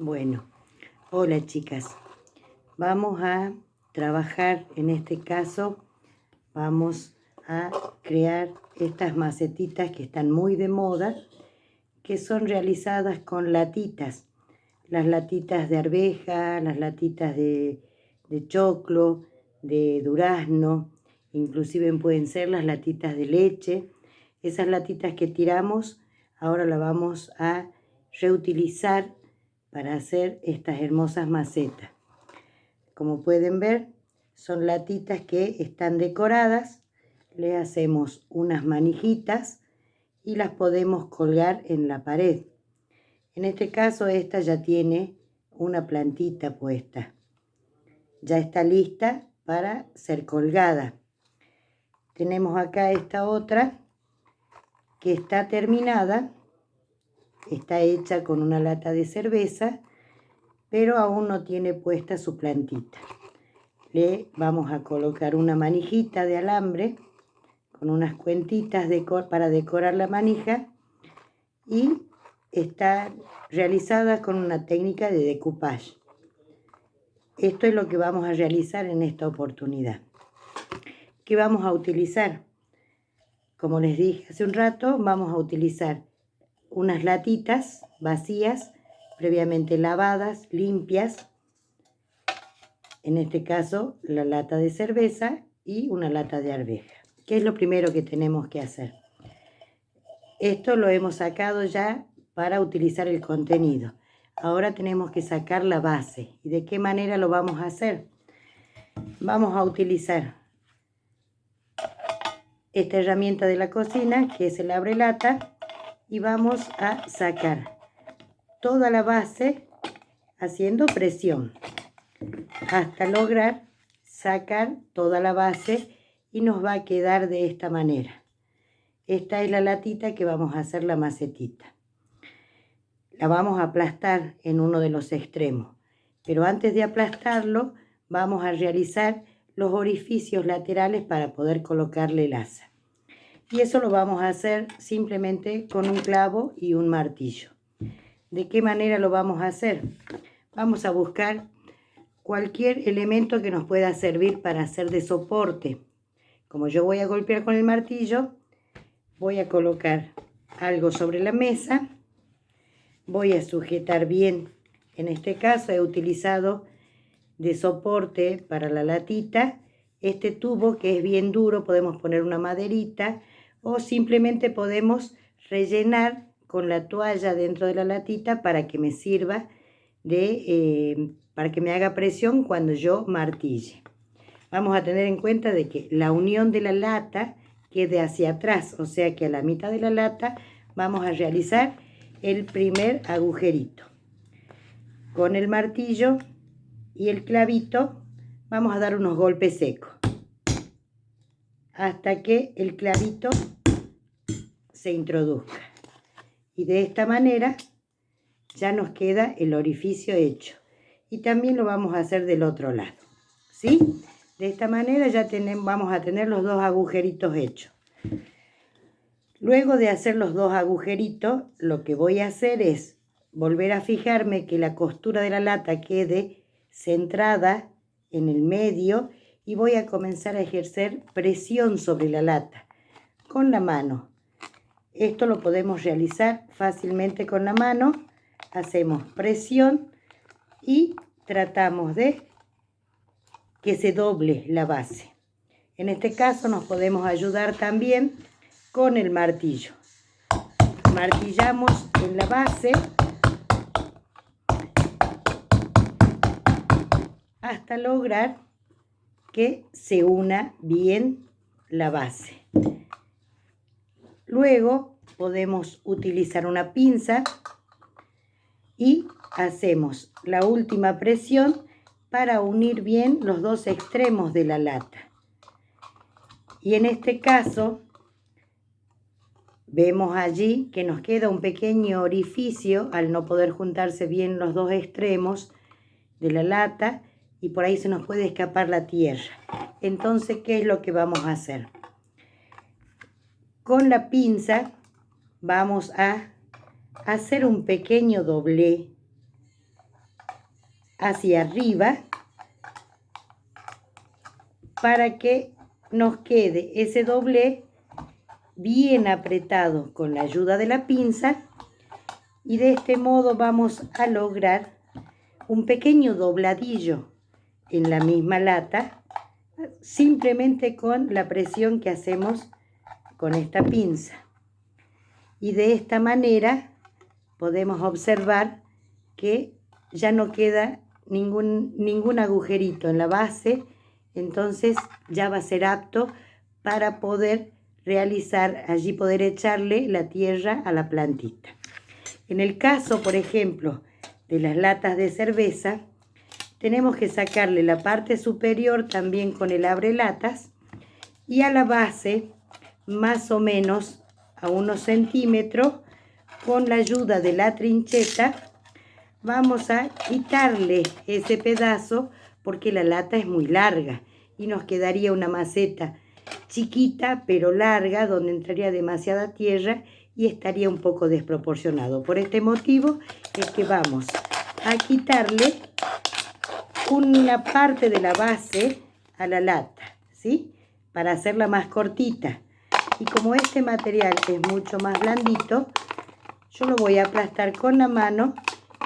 Bueno, hola chicas. Vamos a trabajar, en este caso, vamos a crear estas macetitas que están muy de moda, que son realizadas con latitas. Las latitas de arveja, las latitas de choclo, de durazno, inclusive pueden ser las latitas de leche. Esas latitas que tiramos, ahora las vamos a reutilizar para hacer estas hermosas macetas. Como pueden ver, son latitas que están decoradas. Le hacemos unas manijitas y las podemos colgar en la pared. En este caso, esta ya tiene una plantita puesta. Ya está lista para ser colgada. Tenemos acá esta otra que está terminada. Está hecha con una lata de cerveza, pero aún no tiene puesta su plantita. Le vamos a colocar una manijita de alambre con unas cuentitas para decorar la manija, y está realizada con una técnica de decoupage. Esto es lo que vamos a realizar en esta oportunidad. ¿Qué vamos a utilizar? Como les dije hace un rato, vamos a utilizar unas latitas vacías, previamente lavadas, limpias. En este caso, la lata de cerveza y una lata de arveja. ¿Qué es lo primero que tenemos que hacer? Esto lo hemos sacado ya para utilizar el contenido. Ahora tenemos que sacar la base. ¿Y de qué manera lo vamos a hacer? Vamos a utilizar esta herramienta de la cocina, que es el abrelata, y vamos a sacar toda la base haciendo presión hasta lograr sacar toda la base, y nos va a quedar de esta manera. Esta es la latita que vamos a hacer la macetita. La vamos a aplastar en uno de los extremos, pero antes de aplastarlo vamos a realizar los orificios laterales para poder colocarle el asa. Y eso lo vamos a hacer simplemente con un clavo y un martillo. ¿De qué manera lo vamos a hacer? Vamos a buscar cualquier elemento que nos pueda servir para hacer de soporte. Como yo voy a golpear con el martillo, voy a colocar algo sobre la mesa. Voy a sujetar bien. En este caso he utilizado de soporte para la latita este tubo, que es bien duro. Podemos poner una maderita o simplemente podemos rellenar con la toalla dentro de la latita para que me sirva para que me haga presión cuando yo martille. Vamos a tener en cuenta de que la unión de la lata quede hacia atrás, o sea que a la mitad de la lata vamos a realizar el primer agujerito. Con el martillo y el clavito vamos a dar unos golpes secos hasta que el clavito se introduzca. Y de esta manera ya nos queda el orificio hecho. Y también lo vamos a hacer del otro lado, ¿sí? De esta manera ya vamos a tener los dos agujeritos hechos. Luego de hacer los dos agujeritos, lo que voy a hacer es volver a fijarme que la costura de la lata quede centrada en el medio, y voy a comenzar a ejercer presión sobre la lata con la mano. Esto lo podemos realizar fácilmente con la mano. Hacemos presión y tratamos de que se doble la base. En este caso nos podemos ayudar también con el martillo. Martillamos en la base hasta lograr que se una bien la base. Luego podemos utilizar una pinza y hacemos la última presión para unir bien los dos extremos de la lata. Y en este caso vemos allí que nos queda un pequeño orificio al no poder juntarse bien los dos extremos de la lata, y por ahí se nos puede escapar la tierra. Entonces, ¿qué es lo que vamos a hacer? Con la pinza vamos a hacer un pequeño doblez hacia arriba para que nos quede ese doblez bien apretado con la ayuda de la pinza, y de este modo vamos a lograr un pequeño dobladillo en la misma lata, simplemente con la presión que hacemos con esta pinza. Y de esta manera podemos observar que ya no queda ningún agujerito en la base, entonces ya va a ser apto para poder realizar, allí poder echarle la tierra a la plantita. En el caso, por ejemplo, de las latas de cerveza, tenemos que sacarle la parte superior también con el abrelatas, y a la base, más o menos a unos centímetros, con la ayuda de la trincheta, vamos a quitarle ese pedazo porque la lata es muy larga y nos quedaría una maceta chiquita pero larga donde entraría demasiada tierra y estaría un poco desproporcionado. Por este motivo es que vamos a quitarle una parte de la base a la lata, ¿sí? Para hacerla más cortita. Y como este material es mucho más blandito, yo lo voy a aplastar con la mano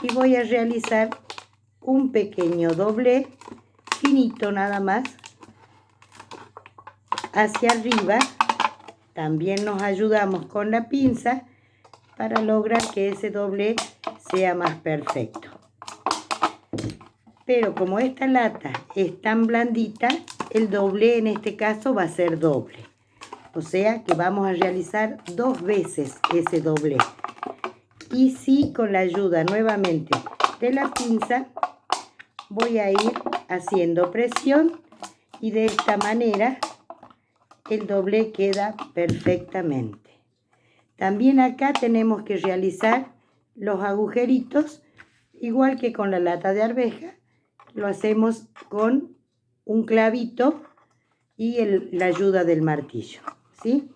y voy a realizar un pequeño doblez finito nada más hacia arriba. También nos ayudamos con la pinza para lograr que ese doblez sea más perfecto. Pero como esta lata es tan blandita, el doblez en este caso va a ser doble. O sea que vamos a realizar 2 veces ese doblez. Y sí, con la ayuda nuevamente de la pinza voy a ir haciendo presión y de esta manera el doblez queda perfectamente. También acá tenemos que realizar los agujeritos igual que con la lata de arveja. Lo hacemos con un clavito y la ayuda del martillo, ¿sí?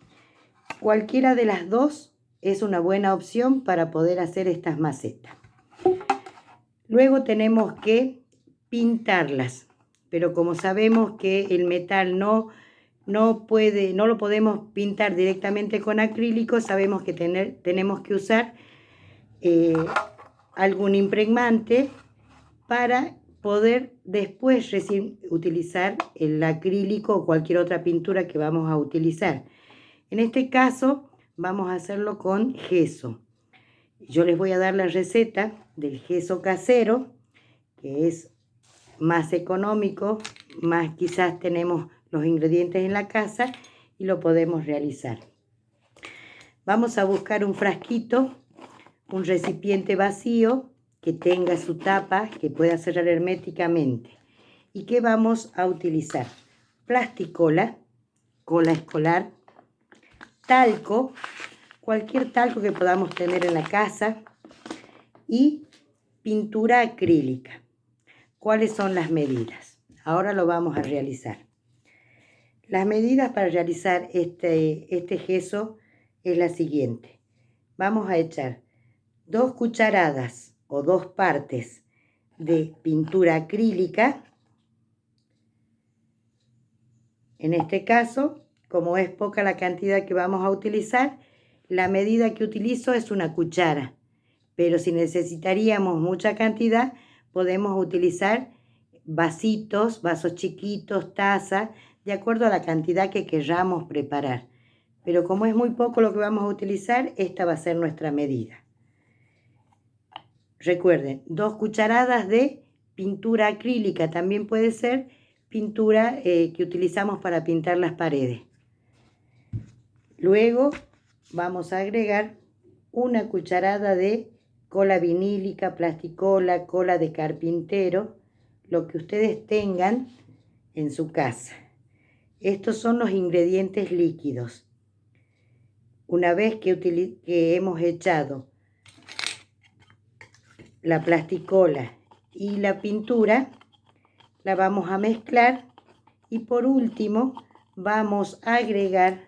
Cualquiera de las dos es una buena opción para poder hacer estas macetas. Luego tenemos que pintarlas, pero como sabemos que el metal no lo podemos pintar directamente con acrílico, sabemos que tenemos que usar algún impregnante para poder después recién utilizar el acrílico o cualquier otra pintura que vamos a utilizar. En este caso vamos a hacerlo con gesso. Yo les voy a dar la receta del gesso casero, que es más económico, más quizás tenemos los ingredientes en la casa y lo podemos realizar. Vamos a buscar un frasquito, un recipiente vacío que tenga su tapa, que pueda cerrar herméticamente. ¿Y qué vamos a utilizar? Plasticola, cola escolar, talco, cualquier talco que podamos tener en la casa, y pintura acrílica. ¿Cuáles son las medidas? Ahora lo vamos a realizar. Las medidas para realizar este gesso es la siguiente. Vamos a echar 2 cucharadas o 2 partes de pintura acrílica. En este caso, como es poca la cantidad que vamos a utilizar, la medida que utilizo es una cuchara. Pero si necesitaríamos mucha cantidad, podemos utilizar vasitos, vasos chiquitos, tazas, de acuerdo a la cantidad que queramos preparar. Pero como es muy poco lo que vamos a utilizar, esta va a ser nuestra medida. Recuerden, 2 cucharadas de pintura acrílica, también puede ser pintura que utilizamos para pintar las paredes. Luego vamos a agregar 1 cucharada de cola vinílica, plasticola, cola de carpintero, lo que ustedes tengan en su casa. Estos son los ingredientes líquidos. Una vez que hemos echado la plasticola y la pintura, la vamos a mezclar y por último vamos a agregar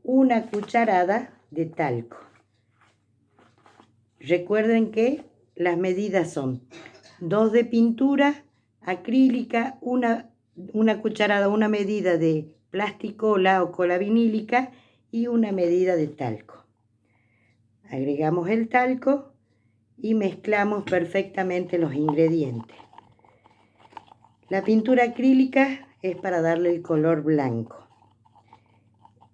1 cucharada de talco. Recuerden que las medidas son 2 de pintura acrílica, una cucharada, una medida de plasticola o cola vinílica y una medida de talco. Agregamos el talco y mezclamos perfectamente los ingredientes. La pintura acrílica es para darle el color blanco.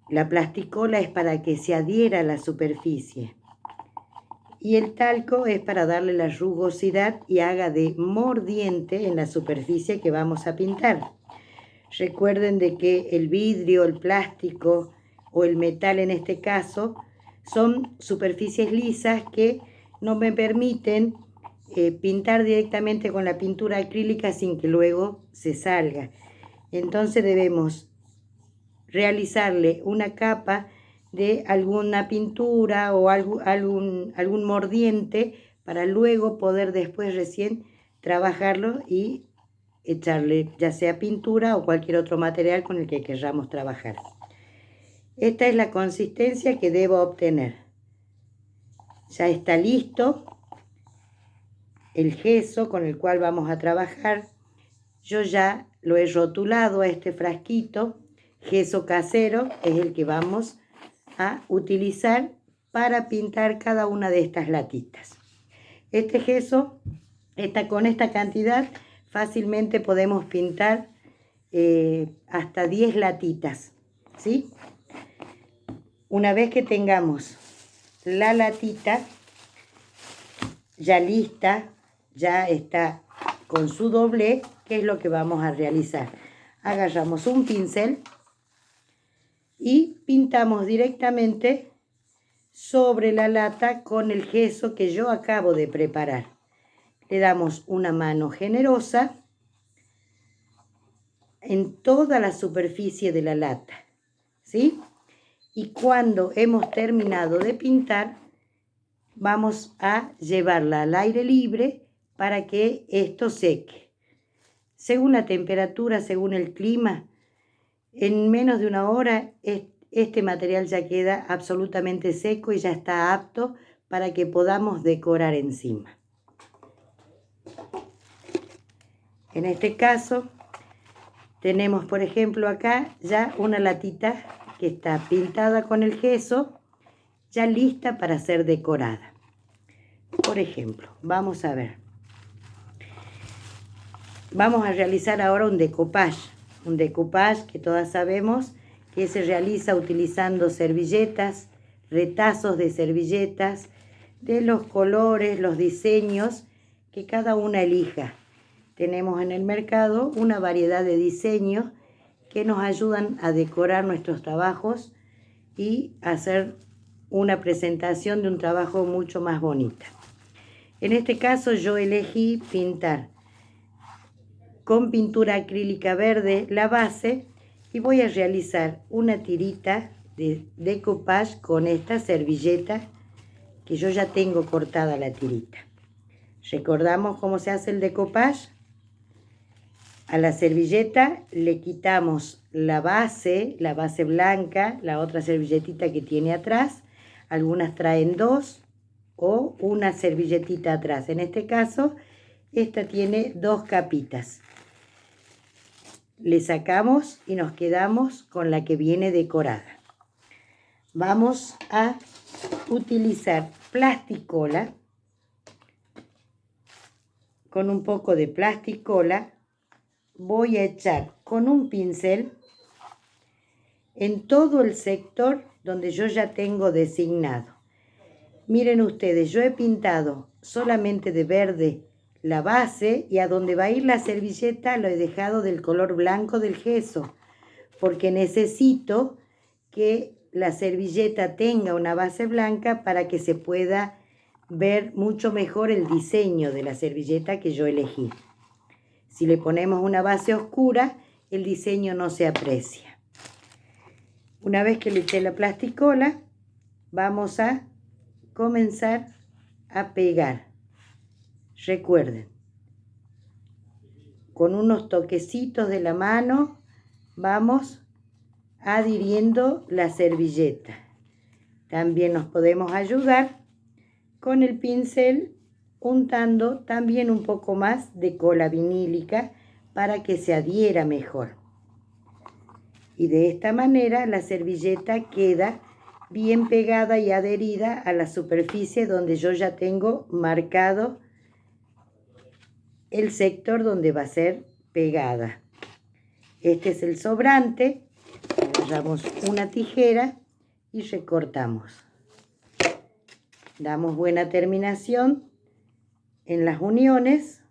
La plasticola es para que se adhiera a la superficie. Y el talco es para darle la rugosidad y haga de mordiente en la superficie que vamos a pintar. Recuerden de que el vidrio, el plástico o el metal en este caso son superficies lisas que no me permiten pintar directamente con la pintura acrílica sin que luego se salga. Entonces debemos realizarle una capa de alguna pintura o algún mordiente para luego poder después recién trabajarlo y echarle ya sea pintura o cualquier otro material con el que queramos trabajar. Esta es la consistencia que debo obtener. Ya está listo el gesso con el cual vamos a trabajar. Yo ya lo he rotulado a este frasquito. Gesso casero es el que vamos a utilizar para pintar cada una de estas latitas. Este gesso, con esta cantidad, fácilmente podemos pintar hasta 10 latitas, ¿sí? Una vez que tengamos la latita ya lista, ya está con su doblez, ¿qué es lo que vamos a realizar? Agarramos un pincel y pintamos directamente sobre la lata con el gesso que yo acabo de preparar. Le damos una mano generosa en toda la superficie de la lata, ¿sí? Y cuando hemos terminado de pintar, vamos a llevarla al aire libre para que esto seque. Según la temperatura, según el clima, en menos de una hora este material ya queda absolutamente seco y ya está apto para que podamos decorar encima. En este caso tenemos, por ejemplo, acá ya una latita que está pintada con el gesso, ya lista para ser decorada. Por ejemplo, vamos a ver. Vamos a realizar ahora un decoupage. Un decoupage que todas sabemos que se realiza utilizando servilletas, retazos de servilletas, de los colores, los diseños que cada una elija. Tenemos en el mercado una variedad de diseños que nos ayudan a decorar nuestros trabajos y hacer una presentación de un trabajo mucho más bonita. En este caso yo elegí pintar con pintura acrílica verde la base y voy a realizar una tirita de decoupage con esta servilleta que yo ya tengo cortada la tirita. ¿Recordamos cómo se hace el decoupage? A la servilleta le quitamos la base blanca, la otra servilletita que tiene atrás. Algunas traen 2 o una servilletita atrás. En este caso, esta tiene 2 capitas. Le sacamos y nos quedamos con la que viene decorada. Vamos a utilizar plasticola. Con un poco de plasticola voy a echar con un pincel en todo el sector donde yo ya tengo designado. Miren ustedes, yo he pintado solamente de verde la base y a donde va a ir la servilleta lo he dejado del color blanco del gesso, porque necesito que la servilleta tenga una base blanca para que se pueda ver mucho mejor el diseño de la servilleta que yo elegí. Si le ponemos una base oscura, el diseño no se aprecia. Una vez que le eché la plasticola, vamos a comenzar a pegar. Recuerden, con unos toquecitos de la mano vamos adhiriendo la servilleta. También nos podemos ayudar con el pincel untando también un poco más de cola vinílica para que se adhiera mejor. Y de esta manera la servilleta queda bien pegada y adherida a la superficie donde yo ya tengo marcado el sector donde va a ser pegada. Este es el sobrante. Agarramos una tijera y recortamos. Damos buena terminación en las uniones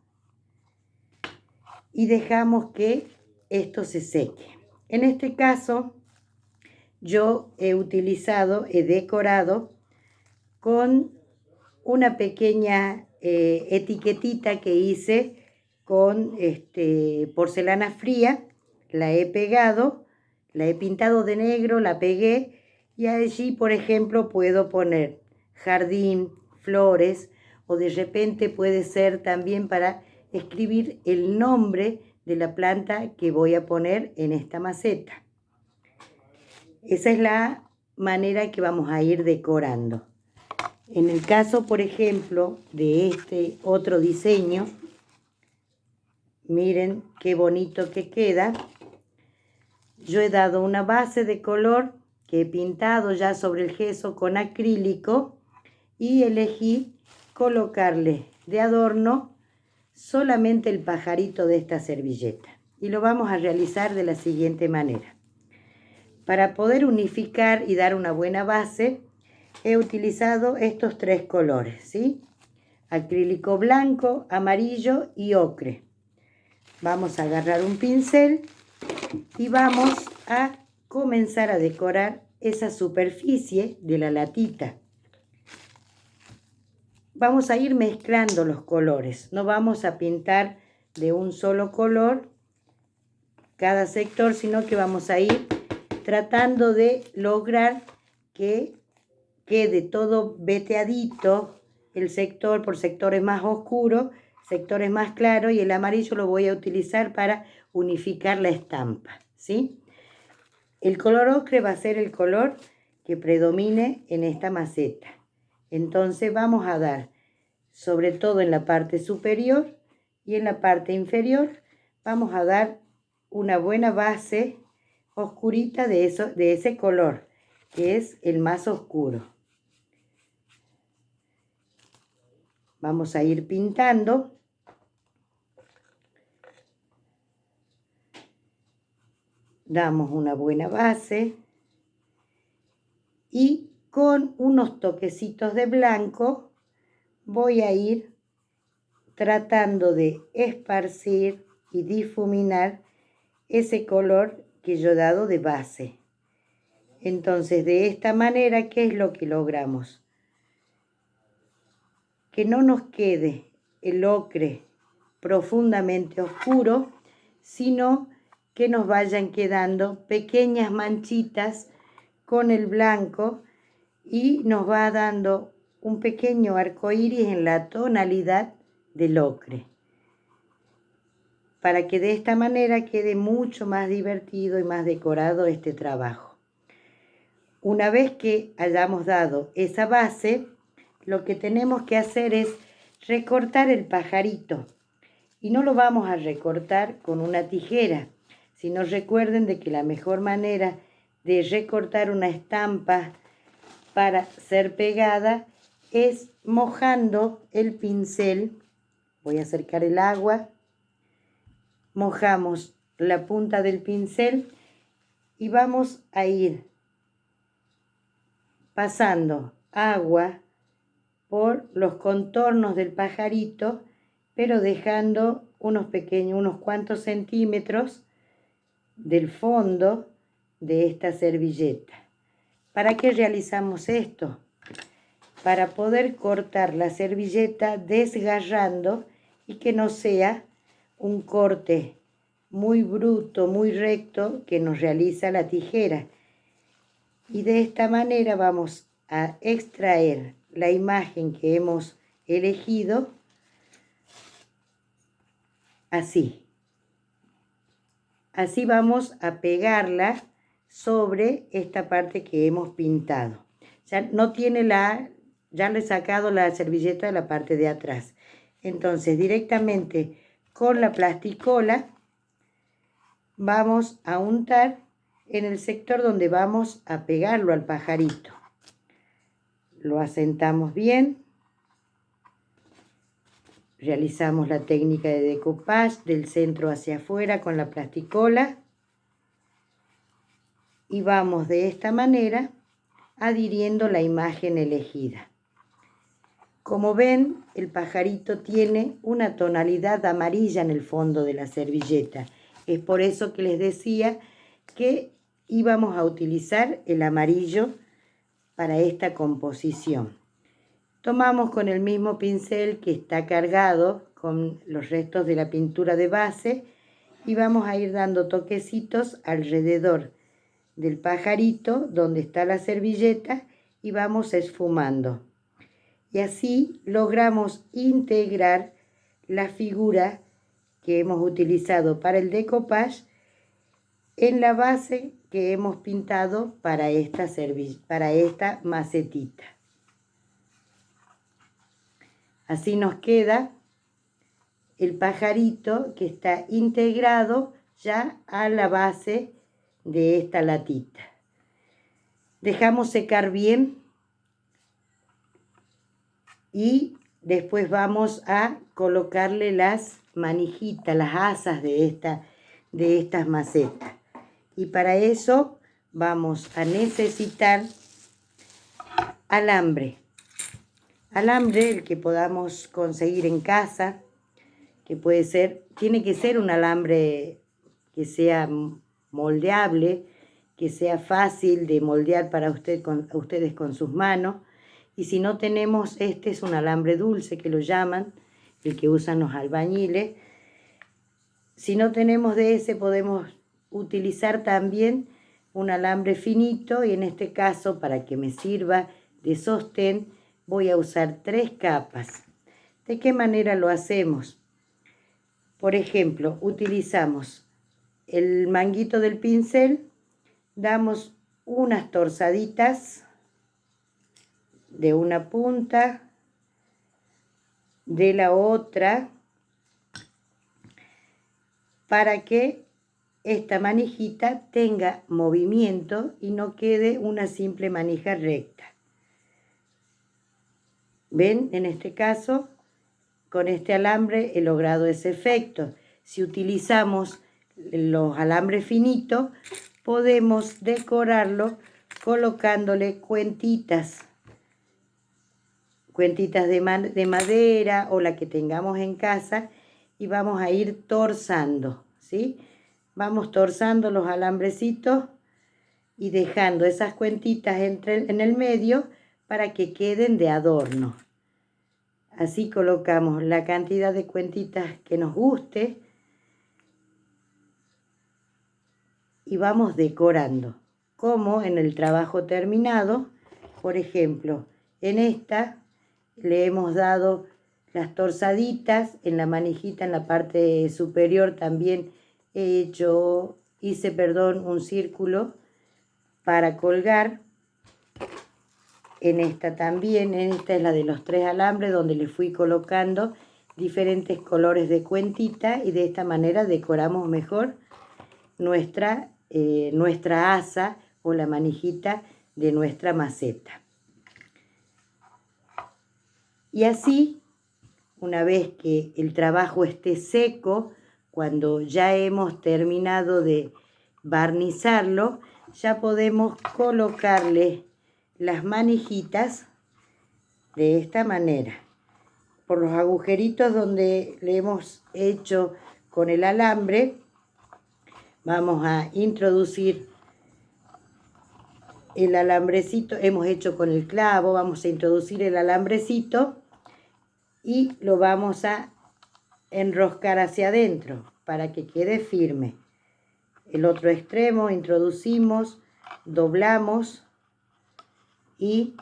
y dejamos que esto se seque. En este caso yo he decorado con una pequeña etiquetita que hice con porcelana fría. La he pegado, la he pintado de negro, la pegué y allí, por ejemplo, puedo poner jardín, flores, o de repente puede ser también para escribir el nombre de la planta que voy a poner en esta maceta. Esa es la manera que vamos a ir decorando. En el caso, por ejemplo, de este otro diseño, miren qué bonito que queda. Yo he dado una base de color que he pintado ya sobre el gesso con acrílico y elegí colocarle de adorno solamente el pajarito de esta servilleta. Y lo vamos a realizar de la siguiente manera. Para poder unificar y dar una buena base, he utilizado estos tres colores, ¿sí? Acrílico blanco, amarillo y ocre. Vamos a agarrar un pincel y vamos a comenzar a decorar esa superficie de la latita. Vamos a ir mezclando los colores, no vamos a pintar de un solo color cada sector, sino que vamos a ir tratando de lograr que quede todo veteadito, el sector por sectores más oscuros, sectores más claros, y el amarillo lo voy a utilizar para unificar la estampa, ¿sí? El color ocre va a ser el color que predomine en esta maceta. Entonces vamos a dar, sobre todo en la parte superior y en la parte inferior, vamos a dar una buena base oscurita de ese color, que es el más oscuro. Vamos a ir pintando. Damos una buena base y con unos toquecitos de blanco voy a ir tratando de esparcir y difuminar ese color que yo he dado de base. Entonces, de esta manera, ¿qué es lo que logramos? Que no nos quede el ocre profundamente oscuro, sino que nos vayan quedando pequeñas manchitas con el blanco y nos va dando un pequeño arco iris en la tonalidad del ocre, para que de esta manera quede mucho más divertido y más decorado este trabajo. Una vez que hayamos dado esa base, lo que tenemos que hacer es recortar el pajarito. Y no lo vamos a recortar con una tijera, sino recuerden de que la mejor manera de recortar una estampa para ser pegada es mojando el pincel. Voy a acercar el agua. Mojamos la punta del pincel y vamos a ir pasando agua por los contornos del pajarito, pero dejando unos cuantos centímetros del fondo de esta servilleta. ¿Para qué realizamos esto? Para poder cortar la servilleta desgarrando y que no sea un corte muy bruto, muy recto que nos realiza la tijera. Y de esta manera vamos a extraer la imagen que hemos elegido así. Así vamos a pegarla sobre esta parte que hemos pintado. Ya no tiene ya le he sacado la servilleta de la parte de atrás. Entonces directamente con la plasticola vamos a untar en el sector donde vamos a pegarlo al pajarito. Lo asentamos bien. Realizamos la técnica de decoupage del centro hacia afuera con la plasticola. Y vamos de esta manera adhiriendo la imagen elegida. Como ven, el pajarito tiene una tonalidad amarilla en el fondo de la servilleta. Es por eso que les decía que íbamos a utilizar el amarillo para esta composición. Tomamos con el mismo pincel que está cargado con los restos de la pintura de base y vamos a ir dando toquecitos alrededor del pajarito donde está la servilleta y vamos esfumando. Y así logramos integrar la figura que hemos utilizado para el decoupage en la base que hemos pintado para esta macetita. Así nos queda el pajarito que está integrado ya a la base de esta latita. Dejamos secar bien y después vamos a colocarle las manijitas, las asas de estas macetas. Y para eso vamos a necesitar alambre. Alambre, el que podamos conseguir en casa, que puede ser, tiene que ser un alambre que sea moldeable, que sea fácil de moldear para ustedes con sus manos. Y si no tenemos, este es un alambre dulce que lo llaman, el que usan los albañiles. Si no tenemos de ese, podemos utilizar también un alambre finito, y en este caso, para que me sirva de sostén, voy a usar 3 capas. ¿De qué manera lo hacemos? Por ejemplo, utilizamos el manguito del pincel, damos unas torzaditas de una punta, de la otra, para que esta manijita tenga movimiento y no quede una simple manija recta. ¿Ven? En este caso, con este alambre he logrado ese efecto. Si utilizamos los alambres finitos, podemos decorarlo colocándole cuentitas de madera o la que tengamos en casa, y vamos a ir torzando, ¿sí? Vamos torzando los alambrecitos y dejando esas cuentitas en el medio para que queden de adorno. Así colocamos la cantidad de cuentitas que nos guste y vamos decorando, como en el trabajo terminado. Por ejemplo, en esta le hemos dado las torzaditas en la manijita, en la parte superior también hice un círculo para colgar. En esta también, en esta es la de los 3 alambres, donde le fui colocando diferentes colores de cuentita, y de esta manera decoramos mejor nuestra asa o la manijita de nuestra maceta. Y así, una vez que el trabajo esté seco, cuando ya hemos terminado de barnizarlo, ya podemos colocarle las manijitas de esta manera, por los agujeritos donde le hemos hecho con el alambre. Vamos a introducir el alambrecito, hemos hecho con el clavo, vamos a introducir el alambrecito y lo vamos a enroscar hacia adentro para que quede firme. El otro extremo introducimos, doblamos y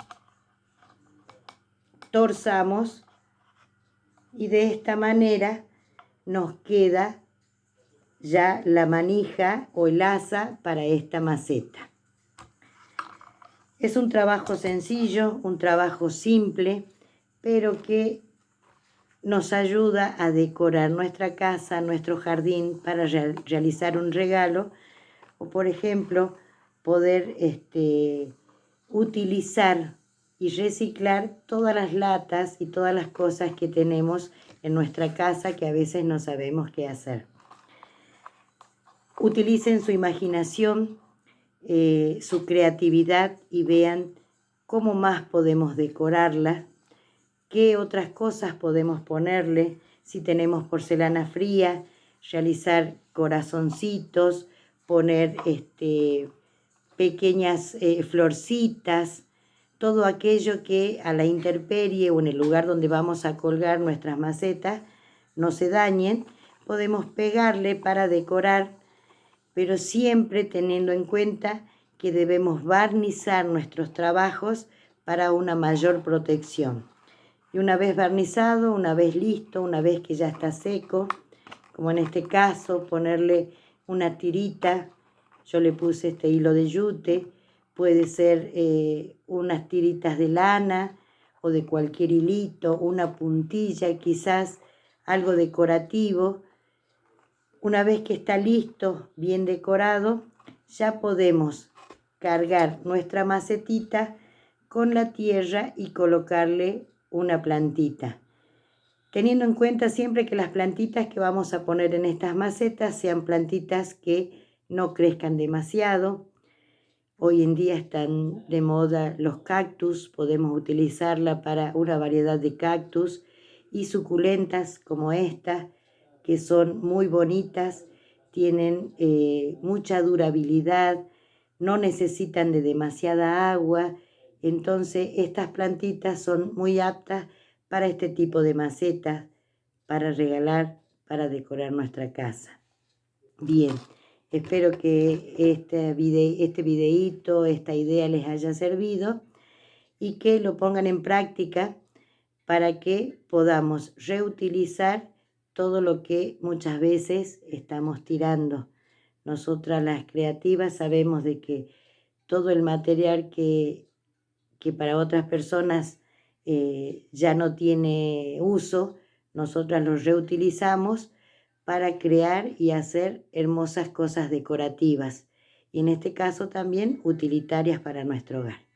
torzamos, y de esta manera nos queda ya la manija o el asa para esta maceta. Es un trabajo sencillo, un trabajo simple, pero que nos ayuda a decorar nuestra casa, nuestro jardín para realizar un regalo o, por ejemplo, poder utilizar y reciclar todas las latas y todas las cosas que tenemos en nuestra casa que a veces no sabemos qué hacer. Utilicen su imaginación, su creatividad y vean cómo más podemos decorarla, qué otras cosas podemos ponerle, si tenemos porcelana fría, realizar corazoncitos, poner pequeñas florcitas, todo aquello que a la intemperie o en el lugar donde vamos a colgar nuestras macetas no se dañen, podemos pegarle para decorar, pero siempre teniendo en cuenta que debemos barnizar nuestros trabajos para una mayor protección. Y una vez barnizado, una vez listo, una vez que ya está seco, como en este caso, ponerle una tirita. Yo le puse este hilo de yute, puede ser unas tiritas de lana o de cualquier hilito, una puntilla, quizás algo decorativo. Una vez que está listo, bien decorado, ya podemos cargar nuestra macetita con la tierra y colocarle una plantita. Teniendo en cuenta siempre que las plantitas que vamos a poner en estas macetas sean plantitas que no crezcan demasiado. Hoy en día están de moda los cactus, podemos utilizarla para una variedad de cactus y suculentas como esta, que son muy bonitas, tienen mucha durabilidad, no necesitan de demasiada agua, entonces estas plantitas son muy aptas para este tipo de macetas, para regalar, para decorar nuestra casa. Bien, espero que este videíto, esta idea les haya servido y que lo pongan en práctica para que podamos reutilizar todo lo que muchas veces estamos tirando. Nosotras las creativas sabemos de que todo el material que para otras personas ya no tiene uso, nosotras lo reutilizamos para crear y hacer hermosas cosas decorativas y en este caso también utilitarias para nuestro hogar.